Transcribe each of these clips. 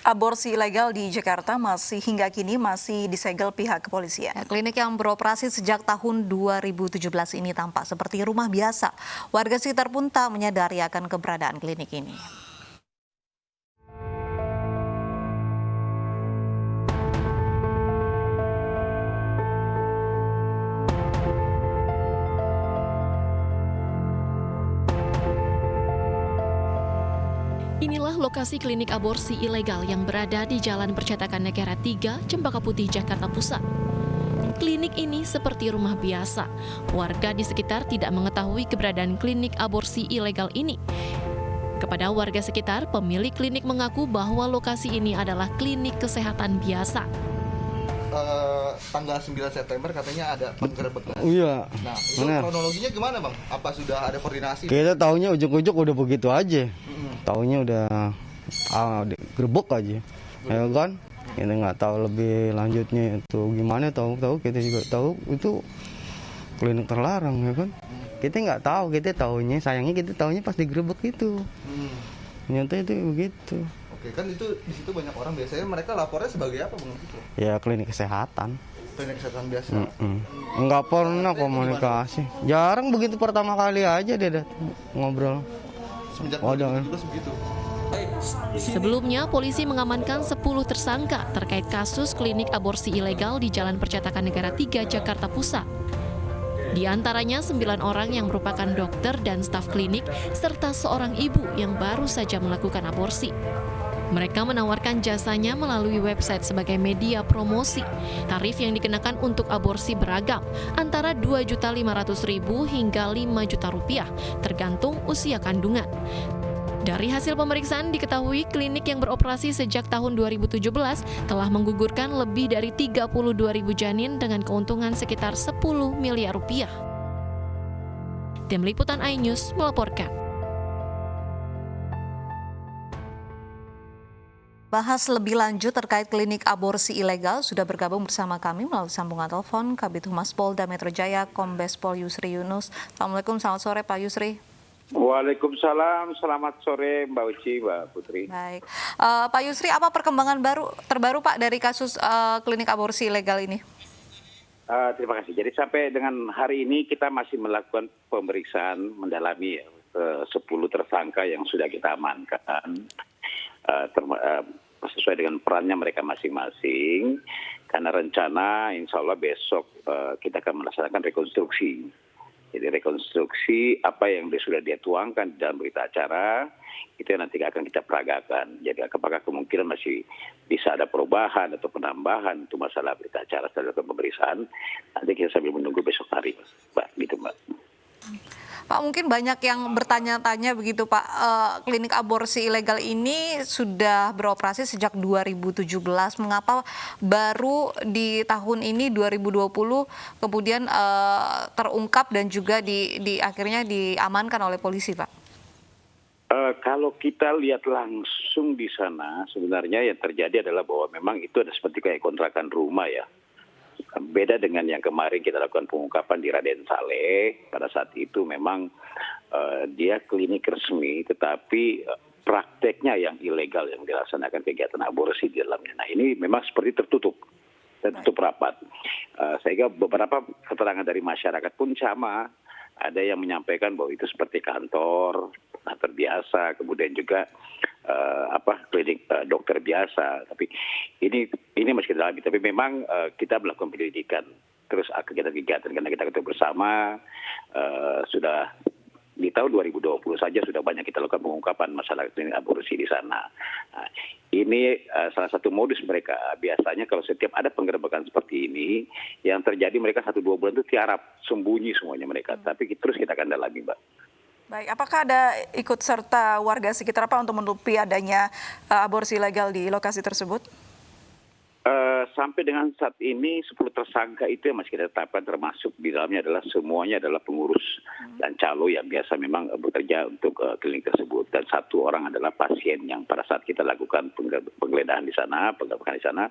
aborsi ilegal di Jakarta hingga kini masih disegel pihak kepolisian. Klinik yang beroperasi sejak tahun 2017 ini tampak seperti rumah biasa. Warga sekitar pun tak menyadari akan keberadaan klinik ini. Inilah lokasi klinik aborsi ilegal yang berada di Jalan Percetakan Negara 3, Cempaka Putih, Jakarta Pusat. Klinik ini seperti rumah biasa. Warga di sekitar tidak mengetahui keberadaan klinik aborsi ilegal ini. Kepada warga sekitar, pemilik klinik mengaku bahwa lokasi ini adalah klinik kesehatan biasa. Tanggal 9 September katanya ada penggerebekan. Iya. Nah, itu kronologinya gimana, Bang? Apa sudah ada koordinasi? Kita taunya ujuk-ujuk udah begitu aja. Taunya udah gerbek aja. Ya kan? Kita nggak tahu lebih lanjutnya itu gimana, tahu kita juga tahu itu klinik terlarang, ya kan? Kita nggak tahu, kita taunya sayangnya kita taunya pas digerebek itu. Ternyata itu begitu. Oke, kan itu di situ banyak orang, biasanya mereka lapornya sebagai apa, Bang? Ya klinik kesehatan. Klinik kesehatan biasa. Enggak pernah komunikasi. Jarang, begitu pertama kali aja dia datang ngobrol. Semenjak 2017 begitu. Sebelumnya, polisi mengamankan 10 tersangka terkait kasus klinik aborsi ilegal di Jalan Percetakan Negara 3, Jakarta Pusat. Di antaranya 9 orang yang merupakan dokter dan staf klinik, serta seorang ibu yang baru saja melakukan aborsi. Mereka menawarkan jasanya melalui website sebagai media promosi. Tarif yang dikenakan untuk aborsi beragam, antara Rp2.500.000 hingga Rp5 juta, tergantung usia kandungan. Dari hasil pemeriksaan diketahui klinik yang beroperasi sejak tahun 2017 telah menggugurkan lebih dari 32.000 janin dengan keuntungan sekitar Rp10 miliar. Tim Liputan iNews melaporkan. Bahas lebih lanjut terkait klinik aborsi ilegal, sudah bergabung bersama kami melalui sambungan telepon Kabid Humas Polda Metro Jaya, Kombes Pol Yusri Yunus. Assalamualaikum, selamat sore Pak Yusri. Waalaikumsalam, selamat sore Mbak Uci, Mbak Putri. Baik, Pak Yusri, apa perkembangan terbaru Pak dari kasus klinik aborsi ilegal ini? Terima kasih. Jadi sampai dengan hari ini kita masih melakukan pemeriksaan mendalami 10 tersangka yang sudah kita amankan. Sesuai dengan perannya mereka masing-masing, karena rencana insya Allah besok kita akan melaksanakan rekonstruksi. Jadi rekonstruksi apa yang sudah dia tuangkan dalam berita acara, itu yang nanti akan kita peragakan. Jadi apakah kemungkinan masih bisa ada perubahan atau penambahan untuk masalah berita acara setelah pemeriksaan, nanti kita sambil menunggu besok hari, Mbak. Gitu, Mbak. Pak, mungkin banyak yang bertanya-tanya begitu Pak, klinik aborsi ilegal ini sudah beroperasi sejak 2017, mengapa baru di tahun ini 2020 kemudian terungkap dan juga akhirnya diamankan oleh polisi, Pak? Kalau kita lihat langsung di sana, sebenarnya yang terjadi adalah bahwa memang itu ada seperti kayak kontrakan rumah ya. Beda dengan yang kemarin kita lakukan pengungkapan di Raden Saleh, pada saat itu memang dia klinik resmi, tetapi prakteknya yang ilegal yang dilaksanakan kegiatan aborsi di dalamnya. Nah ini memang seperti tertutup rapat. Sehingga beberapa keterangan dari masyarakat pun sama, ada yang menyampaikan bahwa itu seperti kantor biasa, kemudian juga klinik dokter biasa. Tapi ini masih kita dalami. Tapi memang kita melakukan penyelidikan terus kegiatan-kegiatan, karena kita ketahui bersama sudah di tahun 2020 saja sudah banyak kita lakukan pengungkapan masalah klinik aborsi di sana. Nah, ini salah satu modus mereka. Biasanya kalau setiap ada penggerebekan seperti ini, yang terjadi mereka 1-2 bulan itu tiarap, sembunyi semuanya mereka. Tapi terus kita akan dalami, Mbak. Baik, apakah ada ikut serta warga sekitar Pak untuk menutupi adanya aborsi ilegal di lokasi tersebut? Sampai dengan saat ini 10 tersangka itu yang masih kita tetapkan, termasuk di dalamnya adalah semuanya adalah pengurus dan calo yang biasa memang bekerja untuk klinik tersebut. Dan 1 orang adalah pasien yang pada saat kita lakukan penggeledahan di sana, penggerebekan di sana,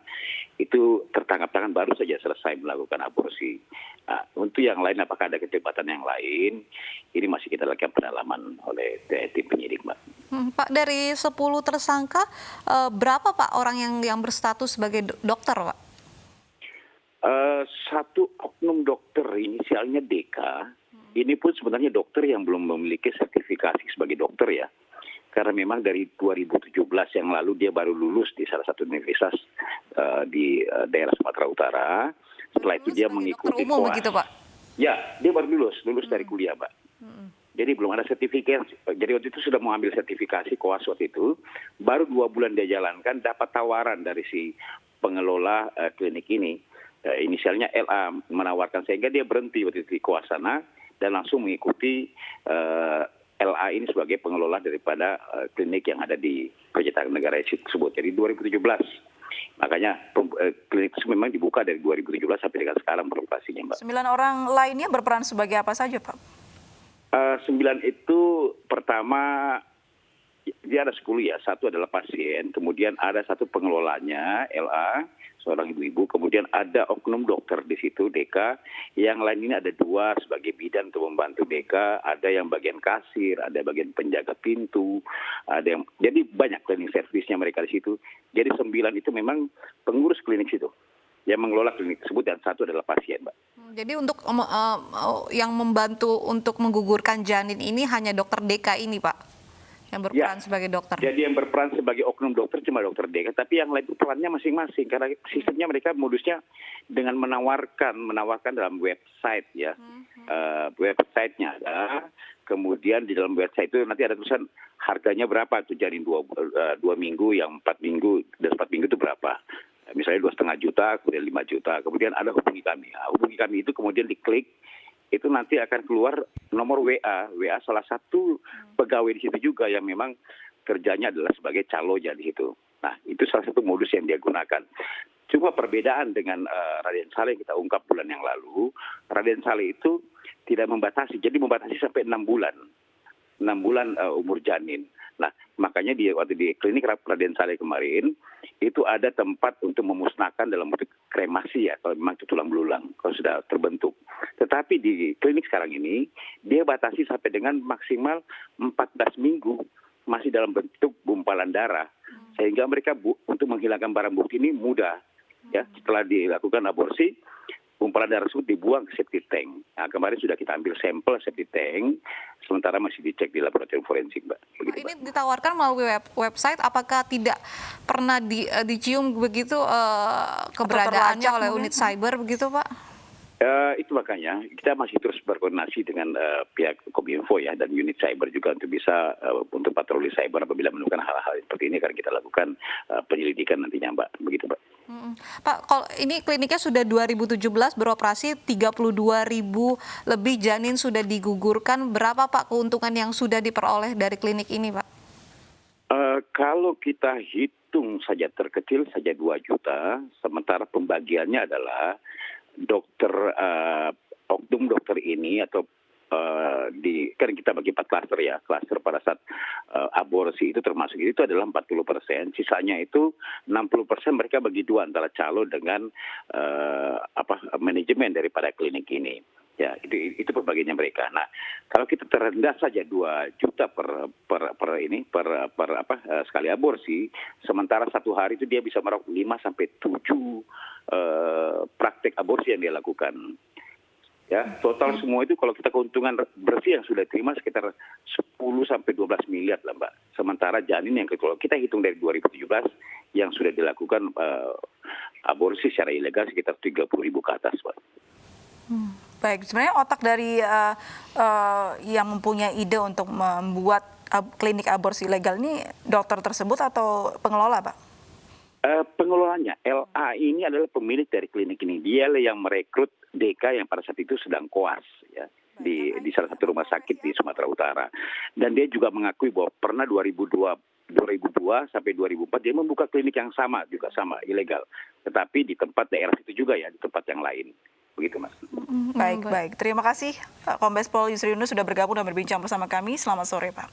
itu tertangkap tangan baru saja selesai melakukan aborsi. Nah, untuk yang lain apakah ada keterlibatan yang lain, ini masih kita lakukan pendalaman oleh tim penyidik, Mbak. Pak, dari 10 tersangka, berapa Pak orang yang berstatus sebagai dokter, Pak? Satu oknum dokter inisialnya DK, ini pun sebenarnya dokter yang belum memiliki sertifikasi sebagai dokter ya. Karena memang dari 2017 yang lalu dia baru lulus di salah satu universitas di daerah Sumatera Utara. Setelah itu dia mengikuti dokter umum begitu, Pak? Ya, dia baru lulus dari kuliah, Pak. Jadi belum ada sertifikasi. Jadi waktu itu sudah mau ambil sertifikasi koas waktu itu. Baru 2 bulan dia jalankan, dapat tawaran dari si pengelola klinik ini. Inisialnya LA menawarkan, sehingga dia berhenti waktu itu di koas sana dan langsung mengikuti LA ini sebagai pengelola daripada klinik yang ada di percetakan negara tersebut. Jadi 2017. Makanya klinik itu memang dibuka dari 2017 sampai dengan sekarang beroperasinya, Mbak. 9 orang lainnya berperan sebagai apa saja, Pak? 9 itu pertama dia ada 10 ya. Satu adalah pasien, kemudian ada satu pengelolanya LA, seorang ibu-ibu, kemudian ada oknum dokter di situ DK, yang lain ini ada 2 sebagai bidan untuk membantu DK, ada yang bagian kasir, ada bagian penjaga pintu, ada yang jadi banyak cleaning service-nya mereka di situ. Jadi 9 itu memang pengurus klinik situ yang mengelola klinik tersebut, dan satu adalah pasien, Mbak. Jadi untuk yang membantu untuk menggugurkan janin ini hanya dokter DK ini, Pak, yang berperan sebagai dokter. Jadi yang berperan sebagai oknum dokter cuma dokter DK, tapi yang lain itu perannya masing-masing karena sistemnya mereka modusnya dengan menawarkan dalam website ya. Websitenya ada, kemudian di dalam website itu nanti ada tulisan harganya berapa tuh janin 2 minggu, yang 4 minggu dan 4 minggu itu berapa. Misalnya 2,5 juta, kemudian 5 juta, kemudian ada hubungi kami. Nah, hubungi kami itu kemudian diklik, itu nanti akan keluar nomor WA salah satu pegawai di situ juga yang memang kerjanya adalah sebagai calonya di situ. Nah, itu salah satu modus yang dia gunakan. Cuma perbedaan dengan Raden Saleh yang kita ungkap bulan yang lalu, Raden Saleh itu tidak membatasi, jadi membatasi sampai 6 bulan. 6 bulan umur janin. Nah, makanya waktu di klinik Raden Saleh kemarin, itu ada tempat untuk memusnahkan dalam bentuk kremasi ya, kalau memang itu tulang belulang, kalau sudah terbentuk. Tetapi di klinik sekarang ini, dia batasi sampai dengan maksimal 14 minggu, masih dalam bentuk gumpalan darah. Sehingga mereka untuk menghilangkan barang bukti ini mudah. Ya, setelah dilakukan aborsi, gumpalan darah tersebut dibuang ke septic tank. Nah, kemarin sudah kita ambil sampel septic tank, sementara masih dicek di laboratorium forensik, Mbak. Begitu, ini Mbak ditawarkan melalui website, apakah tidak pernah dicium begitu keberadaannya oleh unit cyber begitu, Pak? Itu makanya kita masih terus berkoordinasi dengan pihak Kominfo ya, dan unit cyber juga untuk bisa untuk patroli cyber apabila menemukan hal-hal seperti ini, karena kita lakukan penyelidikan nantinya, Mbak. Begitu, Pak. Pak, kalau ini kliniknya sudah 2017 beroperasi, 32.000 lebih janin sudah digugurkan. Berapa Pak keuntungan yang sudah diperoleh dari klinik ini, Pak? Kalau kita hitung saja terkecil saja 2 juta, sementara pembagiannya adalah oknum dokter ini atau kan kita bagi 4 klaster ya. Klaster pada saat aborsi itu termasuk itu adalah 40%. Sisanya itu 60% mereka bagi 2 antara calo dengan manajemen daripada klinik ini. Ya, itu pembagiannya mereka. Nah, kalau kita terendah saja 2 juta per sekali aborsi, sementara 1 hari itu dia bisa meraup 5 sampai 7 praktek aborsi yang dia lakukan. Ya, total semua itu kalau kita keuntungan bersih yang sudah terima sekitar 10 sampai 12 miliar lah, Mbak. Sementara janin yang kalau kita hitung dari 2017 yang sudah dilakukan aborsi secara ilegal sekitar 30.000 ke atas, Pak. Baik, sebenarnya otak dari yang mempunyai ide untuk membuat klinik aborsi ilegal ini dokter tersebut atau pengelola, Pak? Pengelolanya, LA ini adalah pemilik dari klinik ini. Dia yang merekrut DK yang pada saat itu sedang koas ya, di salah satu rumah sakit di Sumatera Utara. Dan dia juga mengakui bahwa pernah 2002 sampai 2004 dia membuka klinik yang sama, juga sama, ilegal. Tetapi di tempat daerah itu juga ya, di tempat yang lain. Begitu, Mas. Baik. Terima kasih Kombes Pol Yusri Yunus sudah bergabung dan berbincang bersama kami. Selamat sore, Pak.